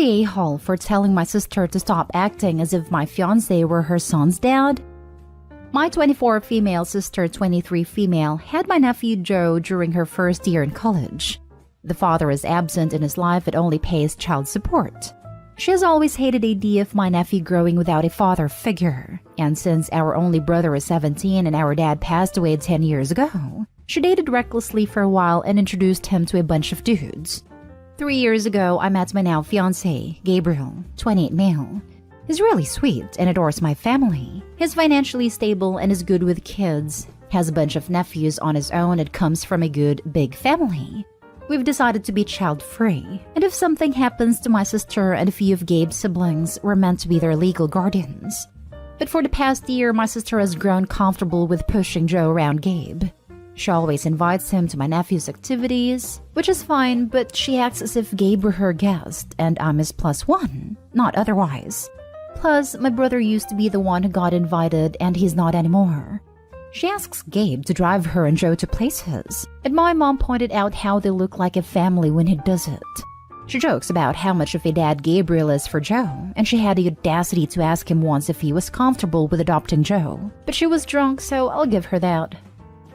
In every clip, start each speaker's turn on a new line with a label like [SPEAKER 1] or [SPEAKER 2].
[SPEAKER 1] the a-hole for telling my sister to stop acting as if my fiancé were her son's dad? My 24 female sister, 23 female, had my nephew Joe during her first year in college. The father is absent in his life and only pays child support. She has always hated the idea of my nephew growing without a father figure, and since our only brother is 17 and our dad passed away 10 years ago, she dated recklessly for a while and introduced him to a bunch of dudes. 3 years ago, I met my now fiancé, Gabriel, 28 male. He's really sweet and adores my family. He's financially stable and is good with kids, has a bunch of nephews on his own and comes from a good, big family. We've decided to be child-free, and if something happens to my sister and a few of Gabe's siblings, we're meant to be their legal guardians. But for the past year, my sister has grown comfortable with pushing Joe around Gabe. She always invites him to my nephew's activities, which is fine, but she acts as if Gabe were her guest, and I'm his +1, not otherwise. Plus, my brother used to be the one who got invited, and he's not anymore. She asks Gabe to drive her and Joe to places, and my mom pointed out how they look like a family when he does it. She jokes about how much of a dad Gabriel is for Joe, and she had the audacity to ask him once if he was comfortable with adopting Joe, but she was drunk, so I'll give her that.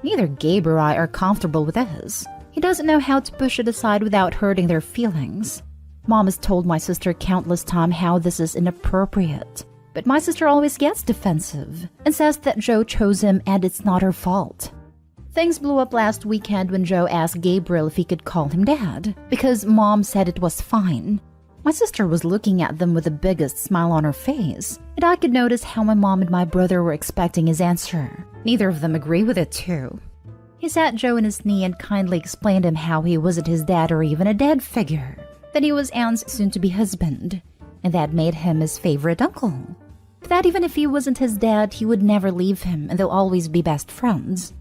[SPEAKER 1] Neither Gabe or I are comfortable with this. He doesn't know how to push it aside without hurting their feelings. Mom has told my sister countless times how this is inappropriate. But my sister always gets defensive and says that Joe chose him and it's not her fault. Things blew up last weekend when Joe asked Gabriel if he could call him dad, because Mom said it was fine. My sister was looking at them with the biggest smile on her face, and I could notice how my mom and my brother were expecting his answer. Neither of them agree with it too. He sat Joe in his knee and kindly explained him how he wasn't his dad or even a dad figure, that he was Anne's soon-to-be husband, and that made him his favorite uncle. That even if he wasn't his dad, he would never leave him and they'll always be best friends.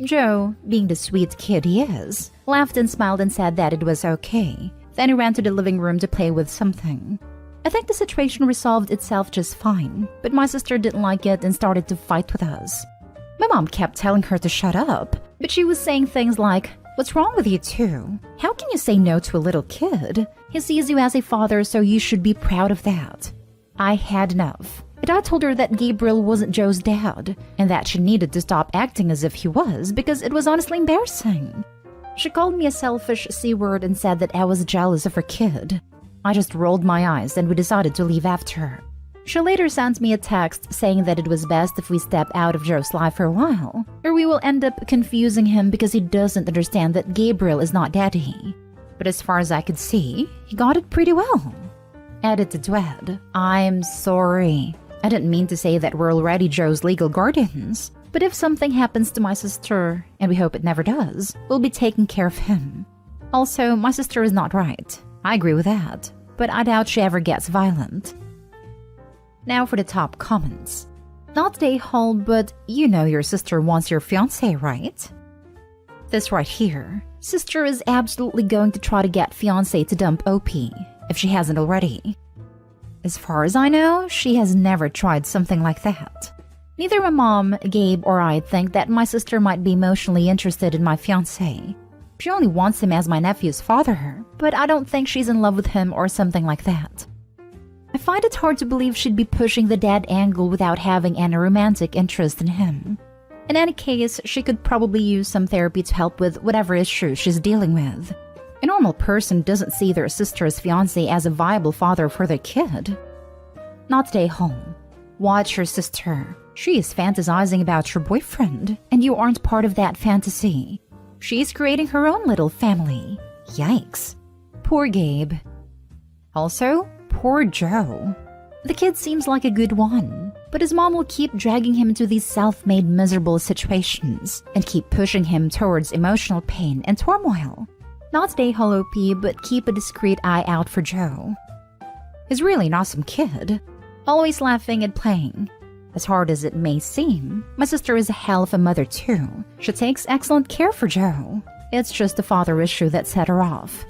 [SPEAKER 1] Joe, being the sweet kid he is, laughed and smiled and said that it was okay. Then he ran to the living room to play with something. I think the situation resolved itself just fine, but my sister didn't like it and started to fight with us. My mom kept telling her to shut up, but she was saying things like, "What's wrong with you two? How can you say no to a little kid? He sees you as a father, so you should be proud of that." I had enough. But I told her that Gabriel wasn't Joe's dad, and that she needed to stop acting as if he was because it was honestly embarrassing. She called me a selfish C-word and said that I was jealous of her kid. I just rolled my eyes and we decided to leave after her. She later sent me a text saying that it was best if we step out of Joe's life for a while, or we will end up confusing him because he doesn't understand that Gabriel is not daddy. But as far as I could see, he got it pretty well. Edited to Ed, I'm sorry. I didn't mean to say that we're already Joe's legal guardians, but if something happens to my sister, and we hope it never does, we'll be taking care of him. Also, my sister is not right. I agree with that, but I doubt she ever gets violent. Now for the top comments. Not a haul, but you know your sister wants your fiancé, right? This right here. Sister is absolutely going to try to get fiancé to dump OP, if she hasn't already. As far as I know, she has never tried something like that. Neither my mom, Gabe, or I think that my sister might be emotionally interested in my fiancé. She only wants him as my nephew's father, but I don't think she's in love with him or something like that. I find it hard to believe she'd be pushing the dad angle without having any romantic interest in him. In any case, she could probably use some therapy to help with whatever issue she's dealing with. A normal person doesn't see their sister's fiancé as a viable father for their kid. Not stay home. Watch your sister. She is fantasizing about your boyfriend, and you aren't part of that fantasy. She's creating her own little family. Yikes. Poor Gabe. Also, poor Joe. The kid seems like a good one, but his mom will keep dragging him into these self-made miserable situations and keep pushing him towards emotional pain and turmoil. Not stay hollow P, but keep a discreet eye out for Joe. He's really an awesome kid, always laughing and playing. As hard as it may seem, my sister is a hell of a mother too. She takes excellent care for Joe. It's just a father issue that set her off.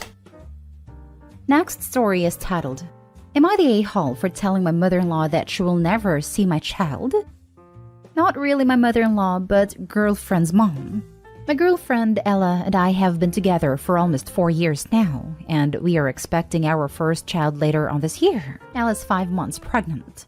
[SPEAKER 1] Next story is titled, "Am I the a-hole for telling my mother-in-law that she will never see my child?" Not really my mother-in-law, but girlfriend's mom. My girlfriend Ella and I have been together for almost 4 years now, and we are expecting our first child later on this year. Ella's 5 months pregnant.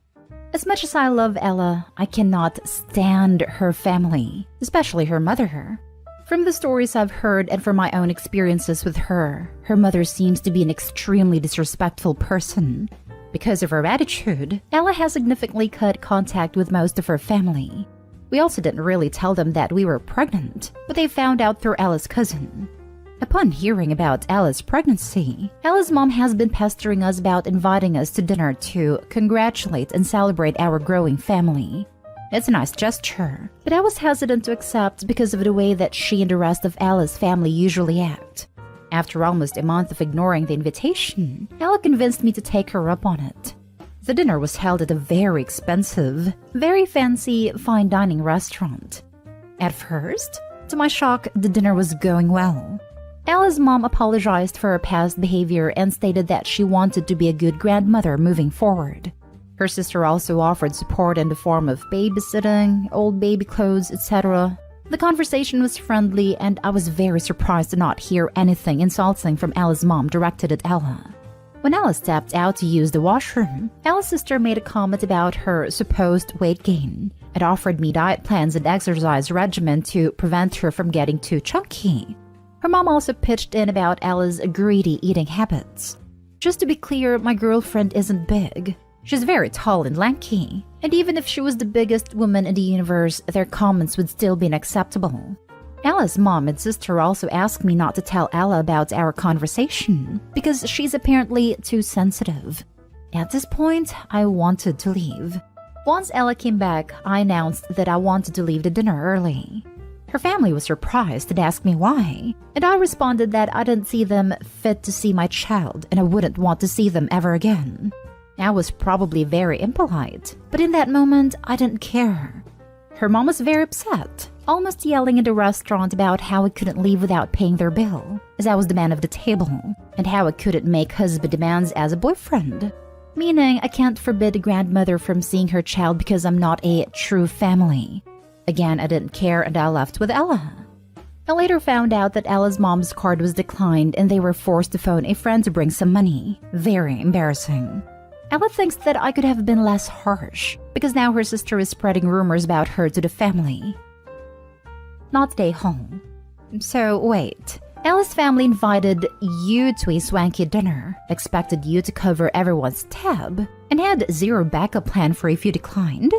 [SPEAKER 1] As much as I love Ella, I cannot stand her family, especially her mother. From the stories I've heard and from my own experiences with her mother seems to be an extremely disrespectful person. Because of her attitude, Ella has significantly cut contact with most of her family. We also didn't really tell them that we were pregnant, but they found out through Ella's cousin. Upon hearing about Ella's pregnancy, Ella's mom has been pestering us about inviting us to dinner to congratulate and celebrate our growing family. It's a nice gesture, but I was hesitant to accept because of the way that she and the rest of Ella's family usually act. After almost a month of ignoring the invitation, Ella convinced me to take her up on it. The dinner was held at a very expensive, very fancy fine dining restaurant. At first, to my shock, the dinner was going well. Ella's mom apologized for her past behavior and stated that she wanted to be a good grandmother moving forward. Her sister also offered support in the form of babysitting, old baby clothes, etc. The conversation was friendly, and I was very surprised to not hear anything insulting from Ella's mom directed at Ella. When Ella stepped out to use the washroom, Ella's sister made a comment about her supposed weight gain and offered me diet plans and exercise regimen to prevent her from getting too chunky. Her mom also pitched in about Ella's greedy eating habits. Just to be clear, my girlfriend isn't big. She's very tall and lanky, and even if she was the biggest woman in the universe, their comments would still be unacceptable. Ella's mom and sister also asked me not to tell Ella about our conversation because she's apparently too sensitive. At this point, I wanted to leave. Once Ella came back, I announced that I wanted to leave the dinner early. Her family was surprised and asked me why, and I responded that I didn't see them fit to see my child and I wouldn't want to see them ever again. I was probably very impolite, but in that moment, I didn't care. Her mom was very upset, almost yelling in the restaurant about how I couldn't leave without paying their bill, as I was the man of the table, and how I couldn't make husband demands as a boyfriend. Meaning, I can't forbid a grandmother from seeing her child because I'm not a true family. Again, I didn't care and I left with Ella. I later found out that Ella's mom's card was declined and they were forced to phone a friend to bring some money. Very embarrassing. Ella thinks that I could have been less harsh, because now her sister is spreading rumors about her to the family. Not stay home. So wait, Ella's family invited you to a swanky dinner, expected you to cover everyone's tab, and had zero backup plan for if you declined?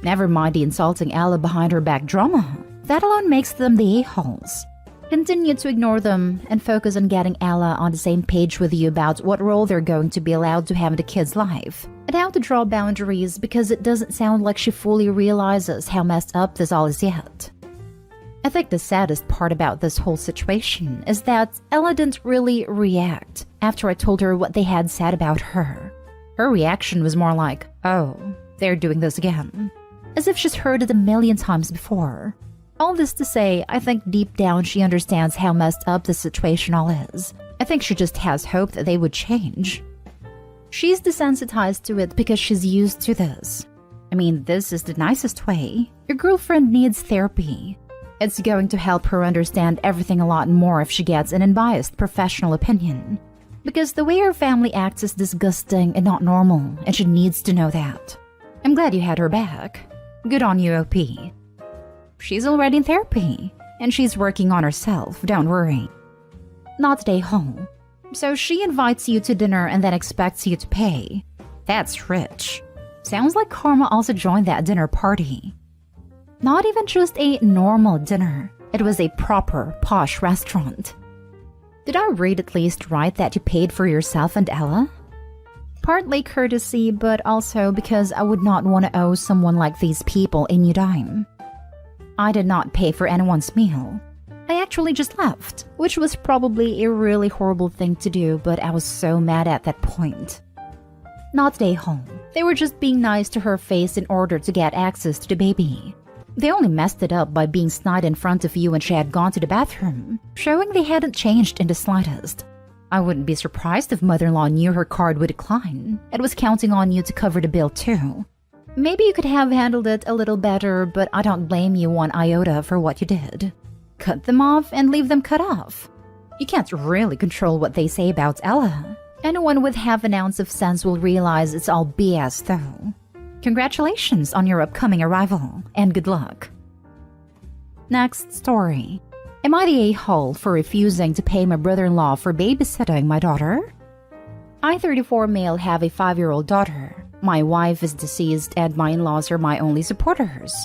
[SPEAKER 1] Never mind the insulting Ella behind her back drama. That alone makes them the a-holes. Continue to ignore them and focus on getting Ella on the same page with you about what role they're going to be allowed to have in the kid's life and how to draw boundaries, because it doesn't sound like she fully realizes how messed up this all is yet. I think the saddest part about this whole situation is that Ella didn't really react after I told her what they had said about her. Her reaction was more like, "Oh, they're doing this again," as if she's heard it a million times before. All this to say, I think deep down she understands how messed up the situation all is. I think she just has hope that they would change. She's desensitized to it because she's used to this. I mean, this is the nicest way. Your girlfriend needs therapy. It's going to help her understand everything a lot more if she gets an unbiased professional opinion. Because the way her family acts is disgusting and not normal, and she needs to know that. I'm glad you had her back. Good on you, OP. She's already in therapy, and she's working on herself, don't worry. Not stay home. So she invites you to dinner and then expects you to pay. That's rich. Sounds like Karma also joined that dinner party. Not even just a normal dinner. It was a proper, posh restaurant. Did I read at least right that you paid for yourself and Ella? Partly courtesy, but also because I would not want to owe someone like these people a new dime. I did not pay for anyone's meal. I actually just left, which was probably a really horrible thing to do, but I was so mad at that point. Not stay home. They were just being nice to her face in order to get access to the baby. They only messed it up by being snide in front of you when she had gone to the bathroom, showing they hadn't changed in the slightest. I wouldn't be surprised if mother-in-law knew her card would decline and was counting on you to cover the bill too. Maybe you could have handled it a little better, but I don't blame you one iota for what you did. cut them off and leave them cut off. You can't really control what they say about Ella. Anyone with half an ounce of sense will realize it's all BS though. Congratulations on your upcoming arrival, and good luck. Next story. Am I the a-hole for refusing to pay my brother-in-law for babysitting my daughter? I, 34 male, have a 5-year-old daughter. My wife is deceased and my in-laws are my only supporters.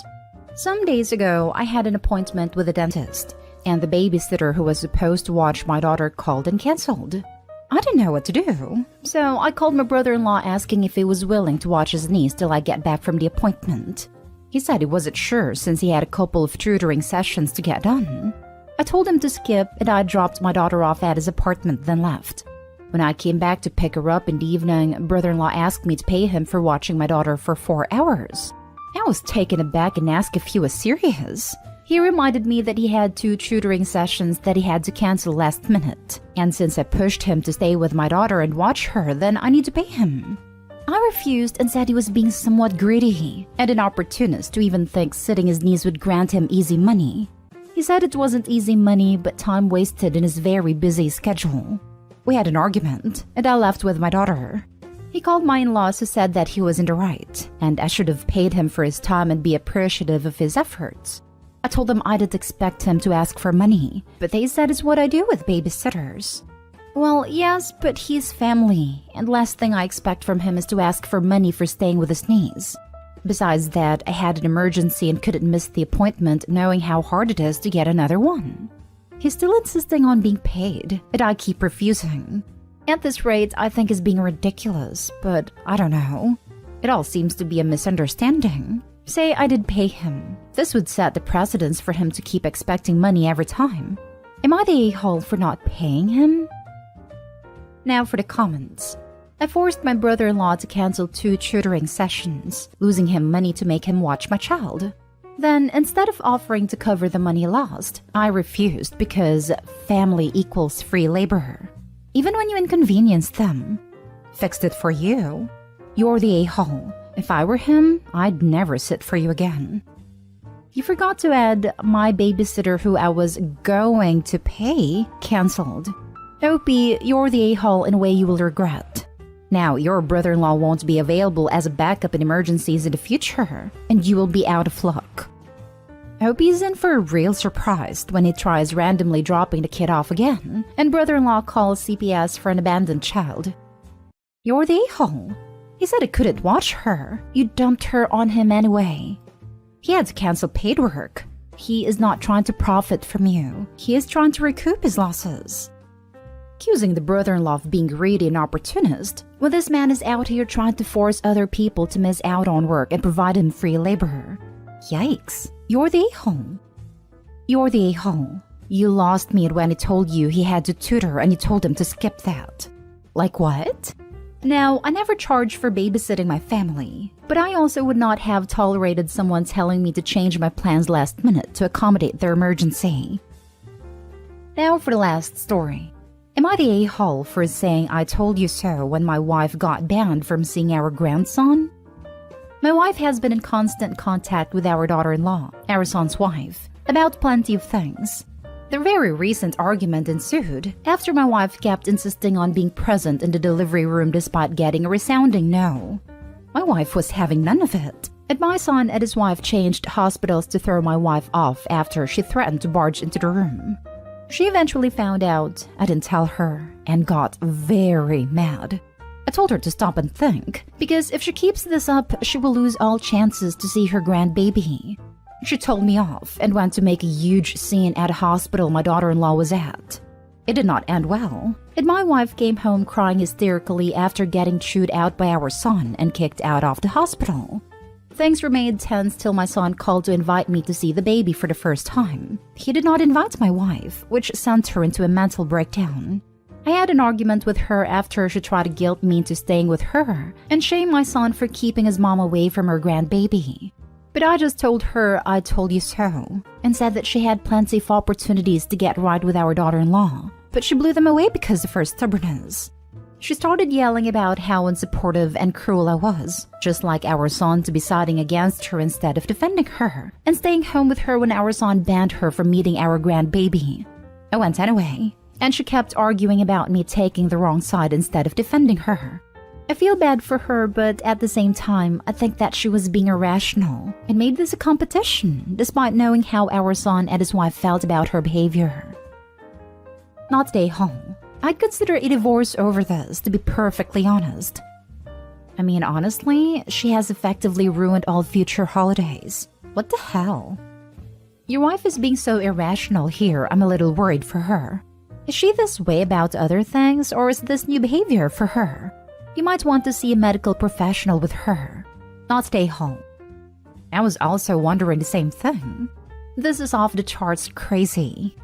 [SPEAKER 1] Some days ago, I had an appointment with a dentist, and the babysitter who was supposed to watch my daughter called and canceled. I didn't know what to do, so I called my brother-in-law asking if he was willing to watch his niece till I get back from the appointment. He said he wasn't sure since he had a couple of tutoring sessions to get done. I told him to skip and I dropped my daughter off at his apartment then left. When I came back to pick her up in the evening, brother-in-law asked me to pay him for watching my daughter for 4 hours. I was taken aback and asked if he was serious. He reminded me that he had 2 tutoring sessions that he had to cancel last minute. And since I pushed him to stay with my daughter and watch her, then I need to pay him. I refused and said he was being somewhat greedy and an opportunist to even think sitting his niece would grant him easy money. He said it wasn't easy money but time wasted in his very busy schedule. We had an argument and I left with my daughter. He called my in-laws who said that he was in the right and I should have paid him for his time and be appreciative of his efforts. I told them I didn't expect him to ask for money, but they said it's what I do with babysitters. Well, yes, but he's family, and last thing I expect from him is to ask for money for staying with his niece. Besides that, I had an emergency and couldn't miss the appointment knowing how hard it is to get another one. He's still insisting on being paid, and I keep refusing. At this rate, I think he's being ridiculous, but I don't know. It all seems to be a misunderstanding. Say I did pay him. This would set the precedence for him to keep expecting money every time. Am I the a-hole for not paying him? Now for the comments. I forced my brother-in-law to cancel 2 tutoring sessions, losing him money to make him watch my child. Then, instead of offering to cover the money lost, I refused because family equals free labor. Even when you inconvenience them. Fixed it for you. You're the a-hole. If I were him, I'd never sit for you again. You forgot to add my babysitter who I was going to pay canceled. Opie, you're the a-hole in a way you will regret. Now, your brother-in-law won't be available as a backup in emergencies in the future, and you will be out of luck. Opie's in for a real surprise when he tries randomly dropping the kid off again, and brother-in-law calls CPS for an abandoned child. You're the a-hole. He said he couldn't watch her. You dumped her on him anyway. He had to cancel paid work. He is not trying to profit from you. He is trying to recoup his losses. Accusing the brother-in-law of being greedy and opportunist, when this man is out here trying to force other people to miss out on work and provide him free labor. Yikes, you're the a-hole. You're the a-hole. You lost me when he told you he had to tutor and you told him to skip that. Like what? Now, I never charged for babysitting my family, but I also would not have tolerated someone telling me to change my plans last minute to accommodate their emergency. Now for the last story. Am I the a-hole for saying I told you so when my wife got banned from seeing our grandson? My wife has been in constant contact with our daughter-in-law, our son's wife, about plenty of things. The very recent argument ensued after my wife kept insisting on being present in the delivery room despite getting a resounding no. My wife was having none of it, and my son and his wife changed hospitals to throw my wife off after she threatened to barge into the room. She eventually found out I didn't tell her and got very mad. I told her to stop and think, because if she keeps this up, she will lose all chances to see her grandbaby. She told me off and went to make a huge scene at a hospital my daughter-in-law was at. It did not end well, and my wife came home crying hysterically after getting chewed out by our son and kicked out of the hospital. Things remained tense till my son called to invite me to see the baby for the first time. He did not invite my wife, which sent her into a mental breakdown. I had an argument with her after she tried to guilt me into staying with her and shame my son for keeping his mom away from her grandbaby. But I just told her I told you so, and said that she had plenty of opportunities to get right with our daughter-in-law, but she blew them away because of her stubbornness. She started yelling about how unsupportive and cruel I was, just like our son to be siding against her instead of defending her, and staying home with her when our son banned her from meeting our grandbaby. I went anyway, and she kept arguing about me taking the wrong side instead of defending her. I feel bad for her, but at the same time, I think that she was being irrational and made this a competition, despite knowing how our son and his wife felt about her behavior. Not stay home. I'd consider a divorce over this, to be perfectly honest. I mean, honestly, she has effectively ruined all future holidays. What the hell? Your wife is being so irrational here, I'm a little worried for her. Is she this way about other things, or is this new behavior for her? You might want to see a medical professional with her. Not stay home. I was also wondering the same thing. This is off the charts crazy.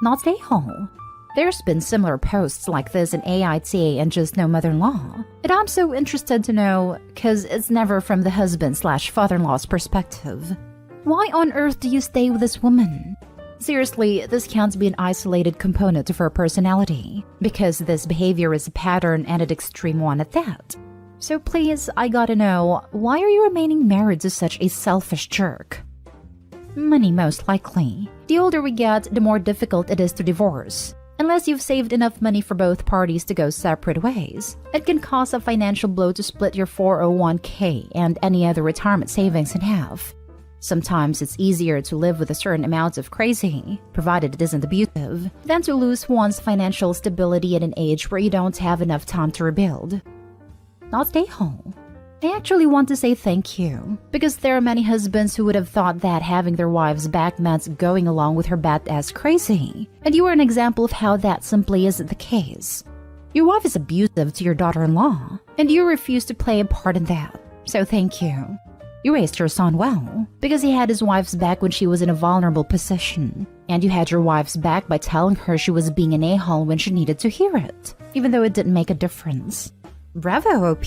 [SPEAKER 1] Not stay home. There's been similar posts like this in AITA and Just No Mother-in-Law. And I'm so interested to know, cause it's never from the husband/father-in-law's perspective. Why on earth do you stay with this woman? Seriously, this can't be an isolated component of her personality, because this behavior is a pattern and an extreme one at that. So please, I gotta know, why are you remaining married to such a selfish jerk? Money, most likely. The older we get, the more difficult it is to divorce. Unless you've saved enough money for both parties to go separate ways, it can cause a financial blow to split your 401k and any other retirement savings in half. Sometimes it's easier to live with a certain amount of crazy, provided it isn't abusive, than to lose one's financial stability at an age where you don't have enough time to rebuild. Not stay home. I actually want to say thank you, because there are many husbands who would have thought that having their wives back meant going along with her badass crazy, and you are an example of how that simply isn't the case. Your wife is abusive to your daughter-in-law, and you refuse to play a part in that, so thank you. You raised your son well, because he had his wife's back when she was in a vulnerable position, and you had your wife's back by telling her she was being an a-hole when she needed to hear it, even though it didn't make a difference. Bravo, OP!